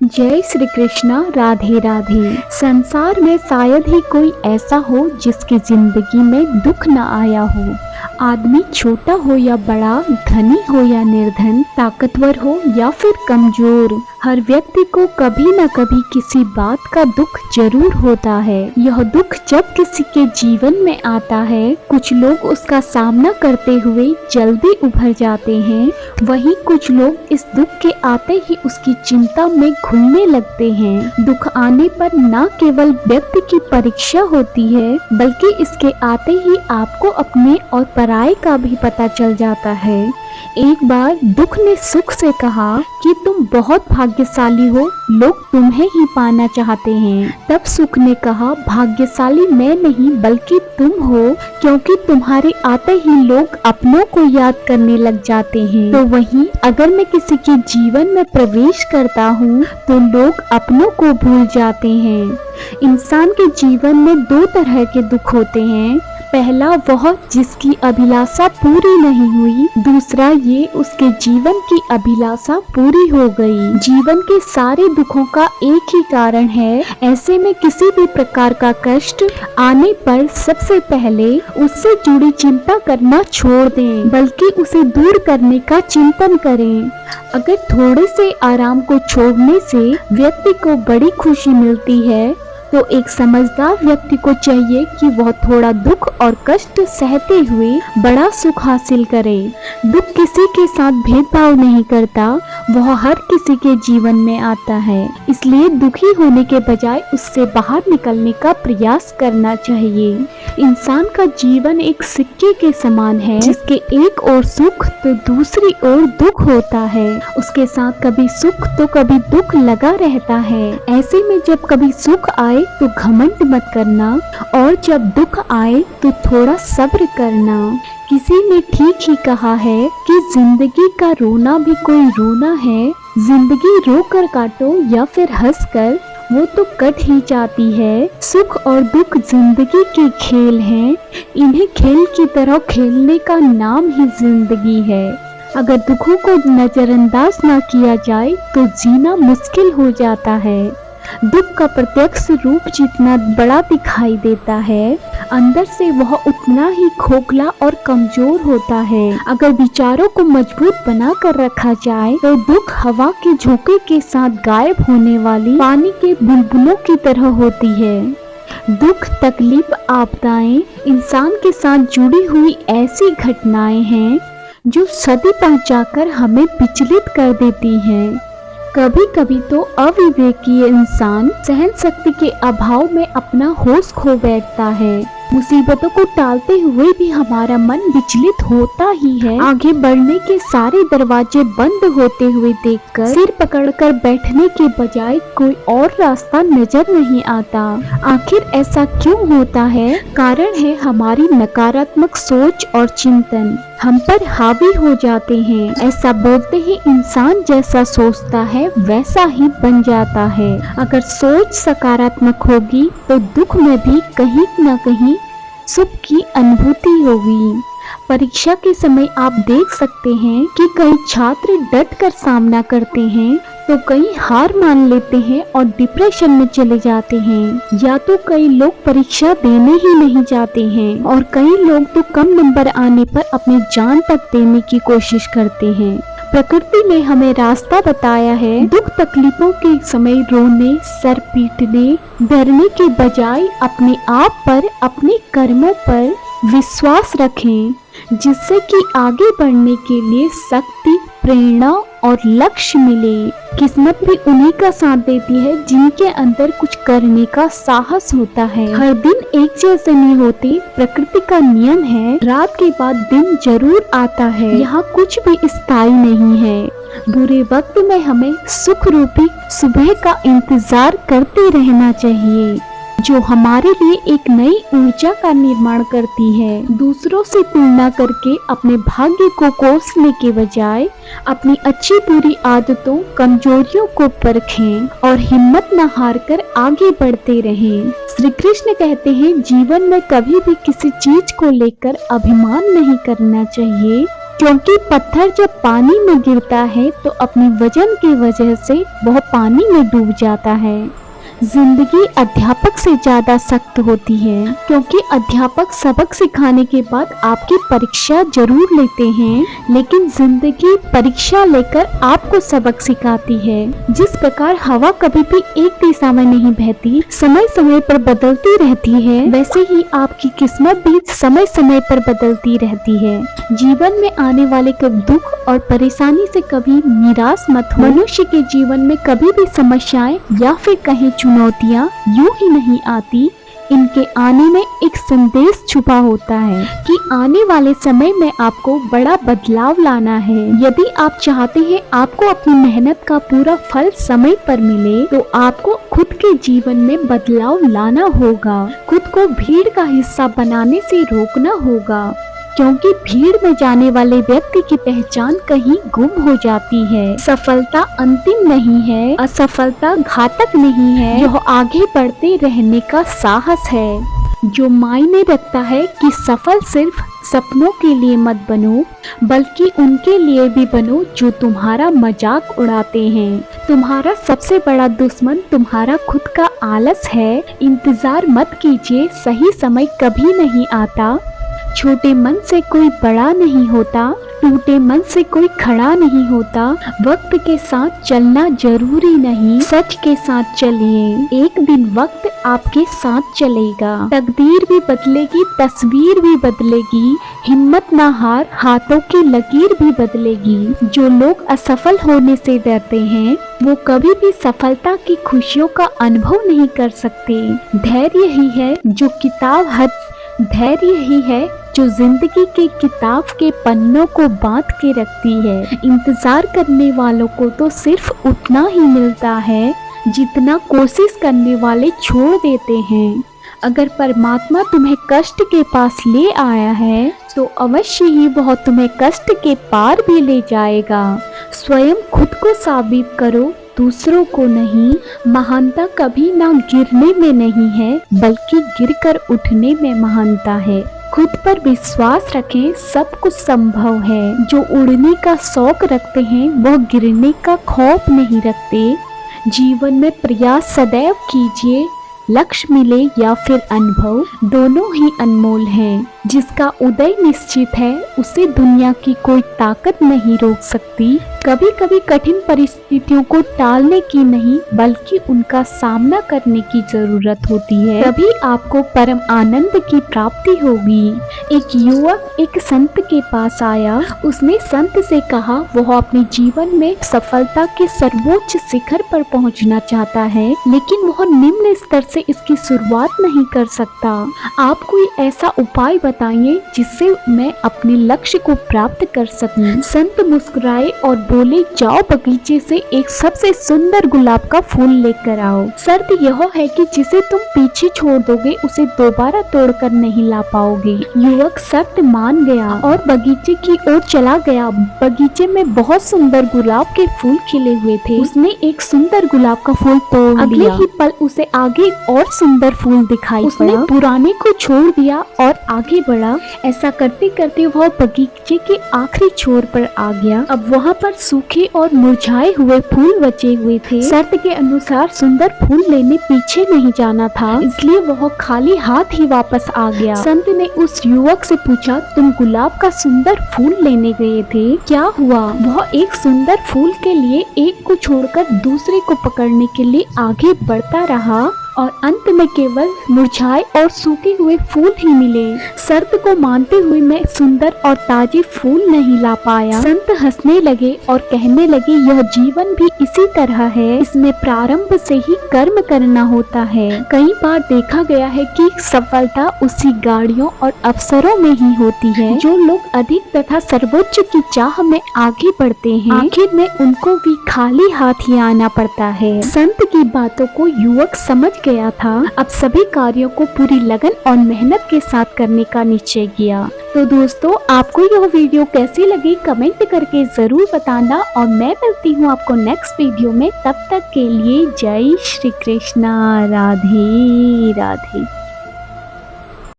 जय श्री कृष्णा। राधे राधे। संसार में शायद ही कोई ऐसा हो जिसकी जिंदगी में दुख न आया हो। आदमी छोटा हो या बड़ा, धनी हो या निर्धन, ताकतवर हो या फिर कमजोर, हर व्यक्ति को कभी न कभी किसी बात का दुख जरूर होता है। यह दुख जब किसी के जीवन में आता है, कुछ लोग उसका सामना करते हुए जल्दी उभर जाते हैं, वहीं कुछ लोग इस दुख के आते ही उसकी चिंता में घुलने लगते हैं। दुख आने पर न केवल व्यक्ति की परीक्षा होती है, बल्कि इसके आते ही आपको अपने और पराये का भी पता चल जाता है। एक बार दुख ने सुख से कहा कि तुम बहुत भाग्यशाली हो, लोग तुम्हें ही पाना चाहते हैं। तब सुख ने कहा, भाग्यशाली मैं नहीं बल्कि तुम हो, क्योंकि तुम्हारे आते ही लोग अपनों को याद करने लग जाते हैं। तो वहीं अगर मैं किसी के जीवन में प्रवेश करता हूँ तो लोग अपनों को भूल जाते हैं। इंसान के जीवन में दो तरह के दुख होते हैं। पहला वह जिसकी अभिलाषा पूरी नहीं हुई, दूसरा ये उसके जीवन की अभिलाषा पूरी हो गई। जीवन के सारे दुखों का एक ही कारण है। ऐसे में किसी भी प्रकार का कष्ट आने पर सबसे पहले उससे जुड़ी चिंता करना छोड़ दें, बल्कि उसे दूर करने का चिंतन करें। अगर थोड़े से आराम को छोड़ने से व्यक्ति को बड़ी खुशी मिलती है, तो एक समझदार व्यक्ति को चाहिए कि वह थोड़ा दुख और कष्ट सहते हुए बड़ा सुख हासिल करे। दुख किसी के साथ भेदभाव नहीं करता, वह हर किसी के जीवन में आता है। इसलिए दुखी होने के बजाय उससे बाहर निकलने का प्रयास करना चाहिए। इंसान का जीवन एक सिक्के के समान है, जिसके एक ओर सुख तो दूसरी ओर दुख होता है। उसके साथ कभी सुख तो कभी दुख लगा रहता है। ऐसे में जब कभी सुख आए तो घमंड मत करना, और जब दुख आए तो थोड़ा सब्र करना। किसी ने ठीक ही कहा है कि जिंदगी का रोना भी कोई रोना है। जिंदगी रो कर काटो या फिर हंस कर, वो तो कट ही जाती है। सुख और दुख जिंदगी के खेल हैं, इन्हें खेल की तरह खेलने का नाम ही जिंदगी है। अगर दुखों को नजरअंदाज ना किया जाए तो जीना मुश्किल हो जाता है। दुख का प्रत्यक्ष रूप जितना बड़ा दिखाई देता है, अंदर से वह उतना ही खोखला और कमजोर होता है। अगर विचारों को मजबूत बना कर रखा जाए तो दुख हवा के झोंके के साथ गायब होने वाली पानी के बुलबुलों की तरह होती है। दुख, तकलीफ, आपदाएं इंसान के साथ जुड़ी हुई ऐसी घटनाएं हैं जो क्षति पहुंचाकर हमें विचलित कर देती हैं। कभी कभी तो अविवेकी इंसान सहन शक्ति के अभाव में अपना होश खो बैठता है। मुसीबतों को टालते हुए भी हमारा मन विचलित होता ही है। आगे बढ़ने के सारे दरवाजे बंद होते हुए देखकर सिर पकड़कर बैठने के बजाय कोई और रास्ता नजर नहीं आता। आखिर ऐसा क्यों होता है? कारण है हमारी नकारात्मक सोच और चिंतन हम पर हावी हो जाते हैं। ऐसा बोलते ही इंसान जैसा सोचता है वैसा ही बन जाता है। अगर सोच सकारात्मक होगी तो दुख में भी कहीं न कहीं सुख की अनुभूति होगी। परीक्षा के समय आप देख सकते हैं कि कई छात्र डट कर सामना करते हैं, तो कई हार मान लेते हैं और डिप्रेशन में चले जाते हैं। या तो कई लोग परीक्षा देने ही नहीं जाते हैं, और कई लोग तो कम नंबर आने पर अपनी जान तक देने की कोशिश करते हैं। प्रकृति ने हमें रास्ता बताया है। दुख तकलीफों के समय रोने, सर पीटने, डरने के बजाय अपने आप पर, अपने कर्मों पर विश्वास रखें, जिससे कि आगे बढ़ने के लिए शक्ति, प्रेरणा और लक्ष्य मिले। किस्मत भी उन्हीं का साथ देती है जिनके अंदर कुछ करने का साहस होता है। हर दिन एक जैसे नहीं होते। प्रकृति का नियम है, रात के बाद दिन जरूर आता है। यहाँ कुछ भी स्थायी नहीं है। बुरे वक्त में हमें सुख रूपी सुबह का इंतजार करते रहना चाहिए, जो हमारे लिए एक नई ऊर्जा का निर्माण करती है। दूसरों से तुलना करके अपने भाग्य को कोसने के बजाय अपनी अच्छी बुरी आदतों, कमजोरियों को परखें और हिम्मत न हारकर आगे बढ़ते रहें। श्री कृष्ण कहते हैं, जीवन में कभी भी किसी चीज को लेकर अभिमान नहीं करना चाहिए। क्योंकि पत्थर जब पानी में गिरता है तो अपनी वजन की वजह से वह पानी में डूब जाता है। जिंदगी अध्यापक से ज्यादा सख्त होती है, क्योंकि अध्यापक सबक सिखाने के बाद आपकी परीक्षा जरूर लेते हैं, लेकिन जिंदगी परीक्षा लेकर आपको सबक सिखाती है। जिस प्रकार हवा कभी भी एक दिशा में नहीं बहती, समय समय पर बदलती रहती है, वैसे ही आपकी किस्मत भी समय समय पर बदलती रहती है। जीवन में आने वाले दुख और परेशानी से कभी निराश मत हो। मनुष्य के जीवन में कभी भी समस्याएं या फिर कहीं चुनौतियां यूं ही नहीं आती, इनके आने में एक संदेश छुपा होता है कि आने वाले समय में आपको बड़ा बदलाव लाना है। यदि आप चाहते हैं आपको अपनी मेहनत का पूरा फल समय पर मिले, तो आपको खुद के जीवन में बदलाव लाना होगा। खुद को भीड़ का हिस्सा बनाने से रोकना होगा, क्योंकि भीड़ में जाने वाले व्यक्ति की पहचान कहीं गुम हो जाती है। सफलता अंतिम नहीं है, असफलता घातक नहीं है, यह आगे बढ़ते रहने का साहस है। जो मायने रखता है कि सफल सिर्फ सपनों के लिए मत बनो, बल्कि उनके लिए भी बनो जो तुम्हारा मजाक उड़ाते हैं। तुम्हारा सबसे बड़ा दुश्मन तुम्हारा खुद का आलस है। इंतजार मत कीजिए, सही समय कभी नहीं आता। छोटे मन से कोई बड़ा नहीं होता, टूटे मन से कोई खड़ा नहीं होता। वक्त के साथ चलना जरूरी नहीं, सच के साथ चलिए। एक दिन वक्त आपके साथ चलेगा। तकदीर भी बदलेगी, तस्वीर भी बदलेगी। हिम्मत ना हार, हाथों की लकीर भी बदलेगी। जो लोग असफल होने से डरते हैं, वो कभी भी सफलता की खुशियों का अनुभव नहीं कर सकते। धैर्य ही है जो जिंदगी के किताब के पन्नों को बांध के रखती है। इंतजार करने वालों को तो सिर्फ उतना ही मिलता है जितना कोशिश करने वाले छोड़ देते हैं। अगर परमात्मा तुम्हें कष्ट के पास ले आया है, तो अवश्य ही वह तुम्हें कष्ट के पार भी ले जाएगा। स्वयं खुद को साबित करो, दूसरों को नहीं। महानता कभी ना गिरने में नहीं है, बल्कि गिरकर उठने में महानता है। खुद पर विश्वास रखें, सब कुछ संभव है। जो उड़ने का शौक रखते हैं, वह गिरने का खौफ नहीं रखते। जीवन में प्रयास सदैव कीजिए, लक्ष्य मिले या फिर अनुभव, दोनों ही अनमोल हैं। जिसका उदय निश्चित है, उसे दुनिया की कोई ताकत नहीं रोक सकती। कभी कभी कठिन परिस्थितियों को टालने की नहीं, बल्कि उनका सामना करने की जरूरत होती है। तभी आपको परम आनंद की प्राप्ति होगी। एक युवक एक संत के पास आया। उसने संत से कहा वह अपने जीवन में सफलता के सर्वोच्च शिखर पर पहुंचना चाहता है, लेकिन वह निम्न स्तर से इसकी शुरुआत नहीं कर सकता। आप कोई ऐसा उपाय बताइए जिससे मैं अपने लक्ष्य को प्राप्त कर सकूं। संत मुस्कुराए और बोले, जाओ बगीचे से एक सबसे सुंदर गुलाब का फूल लेकर आओ। शर्त यह है कि जिसे तुम पीछे छोड़ दोगे, उसे दोबारा तोड़कर नहीं ला पाओगे। युवक शर्त मान गया और बगीचे की ओर चला गया। बगीचे में बहुत सुंदर गुलाब के फूल खिले हुए थे। उसने एक सुंदर गुलाब का फूल तोड़ लिया। अगले ही पल उसे आगे और सुंदर फूल दिखाई उसने पुराने को छोड़ दिया और आगे बढ़ा। ऐसा करते करते वह बगीचे के आखिरी छोर पर आ गया। अब वहाँ पर सूखे और मुरझाए हुए फूल बचे हुए थे। शर्त के अनुसार सुंदर फूल लेने पीछे नहीं जाना था, इसलिए वह खाली हाथ ही वापस आ गया। संत ने उस युवक से पूछा, तुम गुलाब का सुंदर फूल लेने गए थे, क्या हुआ? वह एक सुंदर फूल के लिए एक को छोड़कर दूसरे को पकड़ने के लिए आगे बढ़ता रहा और अंत में केवल मुरझाए और सूखे हुए फूल ही मिले। शर्त को मानते हुए मैं सुंदर और ताजे फूल नहीं ला पाया। संत हंसने लगे और कहने लगे, यह जीवन भी इसी तरह है, इसमें प्रारंभ से ही कर्म करना होता है। कई बार देखा गया है कि सफलता उसी गाड़ियों और अवसरों में ही होती है। जो लोग अधिक तथा सर्वोच्च की चाह में आगे बढ़ते हैं, आखिर में उनको भी खाली हाथ ही आना पड़ता है। संत की बातों को युवक समझ गया था। अब सभी कार्यों को पूरी लगन और मेहनत के साथ करने का निश्चय किया। तो दोस्तों, आपको यह वीडियो कैसी लगी कमेंट करके जरूर बताना और मैं मिलती हूँ आपको नेक्स्ट वीडियो में। तब तक के लिए जय श्री कृष्णा, राधे राधे।